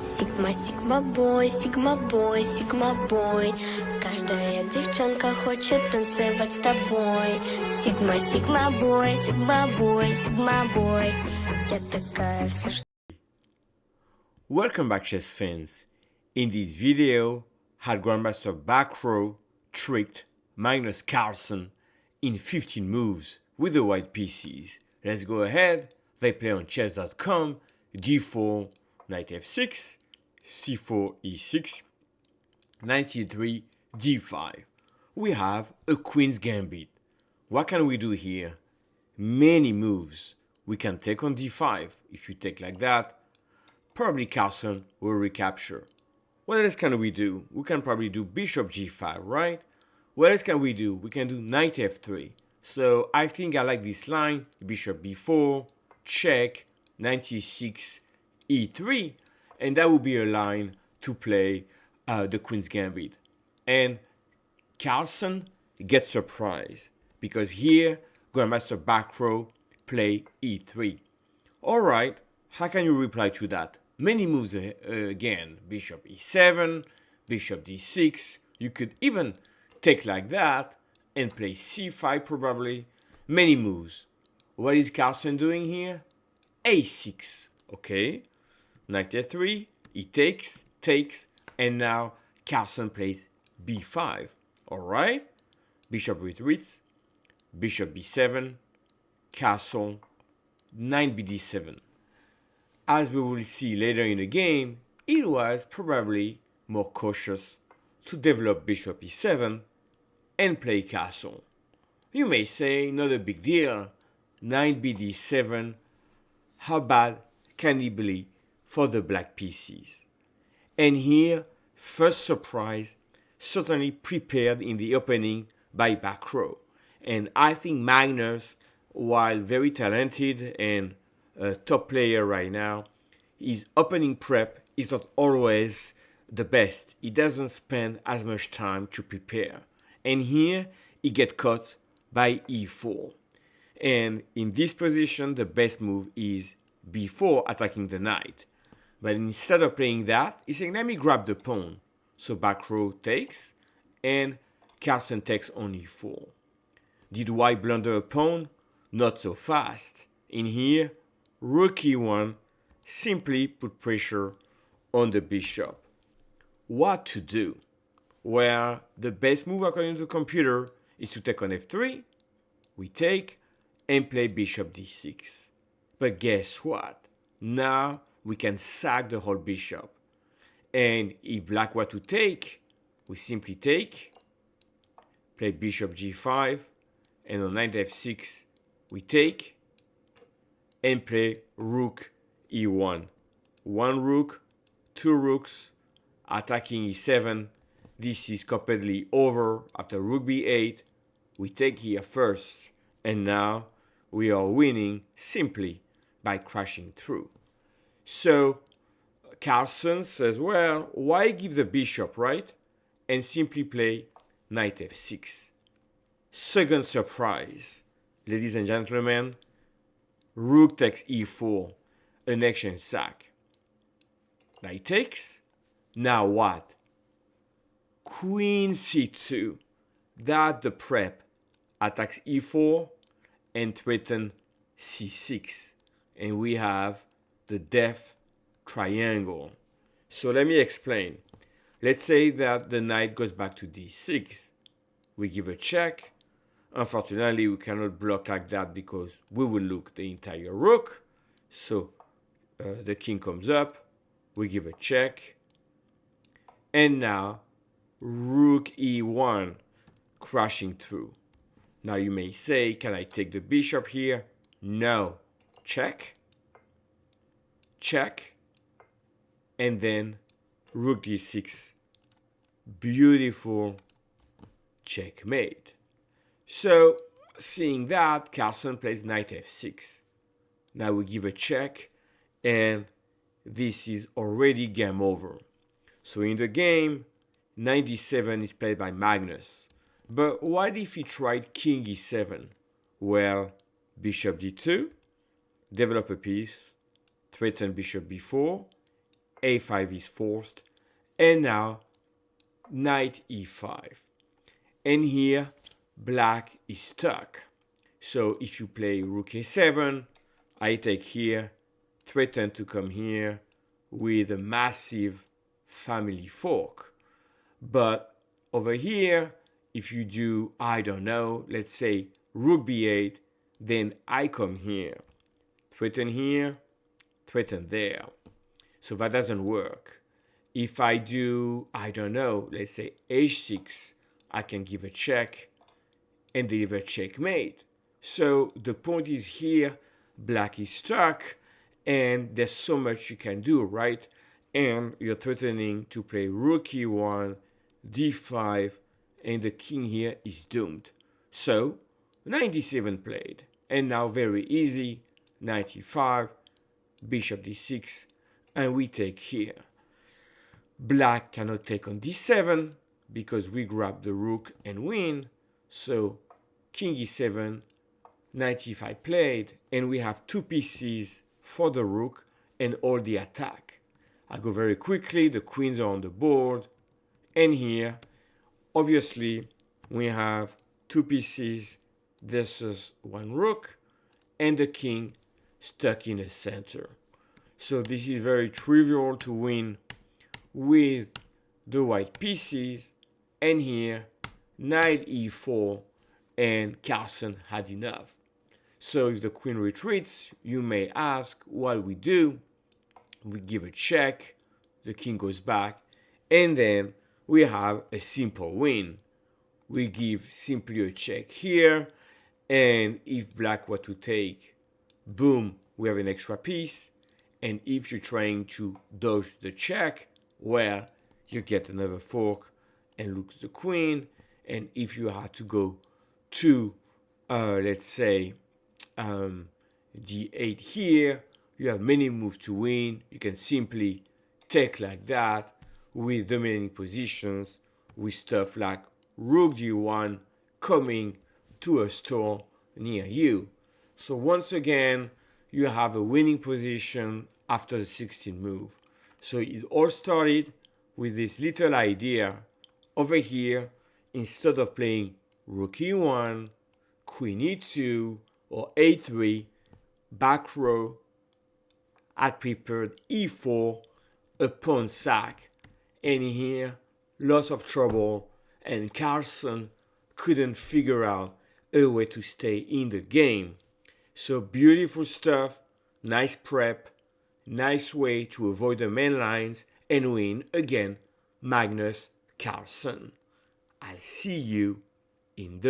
Sigma, Sigma boy, Sigma boy, Sigma boy. Каждая девчонка хочет танцевать с тобой. Sigma, Sigma boy, Sigma boy, Sigma boy. Я такая вся что... Welcome back, chess fans. In this video, had Grandmaster Bacrot tricked Magnus Carlsen in 15 moves with the white pieces. Let's go ahead. They play on chess.com, d4, knight f6, c4, e6, knight e3, d5. We have a Queen's Gambit. What can we do here? Many moves. We can take on d5. If you take like that, probably Carlsen will recapture. What else can we do? We can probably do bishop g5, right? What else can we do? We can do knight f3. So I think I like this line, bishop b4, check, knight c6, e3, and that would be a line to play the Queen's Gambit. And Carlsen gets surprised because here Grandmaster Bacrot play e3. All right, how can you reply to that? Many moves again, bishop e7, bishop d6. You could even take like that and play c5 probably. Many moves. What is Carlsen doing here? a6, okay? Knight f3, he takes, and now Carlsen plays b5, all right? Bishop retreats, bishop b7, castle, knight bd7. As we will see later in the game, it was probably more cautious to develop bishop e7 and play castle. You may say, not a big deal, knight bd7, how bad can it be for the black pieces? And here, first surprise, certainly prepared in the opening by Bacrot. And I think Magnus, while very talented and a top player right now, his opening prep is not always the best. He doesn't spend as much time to prepare. And here, he gets caught by e4. And in this position, the best move is b4, attacking the knight. But instead of playing that, he's saying, let me grab the pawn. So Bacrot takes, and Carlsen takes on e4. Did white blunder a pawn? Not so fast. In here, rook e1 simply put pressure on the bishop. What to do? Well, the best move according to the computer is to take on f3. We take and play bishop d6. But guess what? Now we can sack the whole bishop. And if black were to take, we simply take, play bishop g5, and on knight f6, we take, and play rook e1. One rook, two rooks, attacking e7. This is completely over. After rook b8, we take here first. And now we are winning simply by crashing through. So Carlsen says, well, why give the bishop, right? And simply play knight f6. Second surprise, ladies and gentlemen, rook takes e4, an action sack. Knight takes, now what? Queen c2, that the prep, attacks e4 and threatens c6. And we have the death triangle. So let me explain. Let's say that the knight goes back to d6. We give a check. Unfortunately, we cannot block like that because we will lose the entire rook. So the king comes up. We give a check. And now rook e1 crashing through. Now you may say, can I take the bishop here? No. Check. Check. And then rook d6. Beautiful checkmate. So, seeing that, Carlsen plays knight f6. Now we give a check, and this is already game over. So in the game, knight d7 is played by Magnus. But what if he tried king e7? Well, bishop d2, develop a piece, threaten bishop b4, a5 is forced, and now knight e5. And here, black is stuck. So if you play rook a7, I take here, threaten to come here with a massive family fork. But over here, if you do, I don't know, let's say rook b8, then I come here, threaten here, threaten there. So that doesn't work. If I do, I don't know, let's say h6, I can give a check and deliver checkmate. So the point is here, black is stuck, and there's so much you can do, right? And you're threatening to play rook e1, d5, and the king here is doomed. So, knight d7 played, and now very easy, knight e5, bishop d6, and we take here. Black cannot take on d7 because we grab the rook and win. So king e7, knight e5 played, and we have two pieces for the rook and all the attack. I go very quickly, the queens are on the board, and here, obviously, we have two pieces versus one rook, and the king stuck in the center. So this is very trivial to win with the white pieces, and here, knight e4, and Carlsen had enough. So if the queen retreats, you may ask what we do. We give a check, the king goes back, and then we have a simple win. We give simply a check here, and if black were to take, boom, we have an extra piece. And if you're trying to dodge the check, well, you get another fork and lose the queen. And if you had to go to, let's say, d8 here, you have many moves to win. You can simply take like that with dominating positions, with stuff like rook d1 coming to a store near you. So once again, you have a winning position after the 16th move. So it all started with this little idea over here. Instead of playing rook e1, queen e2, or a3, Bacrot had prepared e4, a pawn sack, and here lots of trouble, and Carlsen couldn't figure out a way to stay in the game. So beautiful stuff, nice prep, nice way to avoid the main lines and win again Magnus Carlsen. I'll see you in the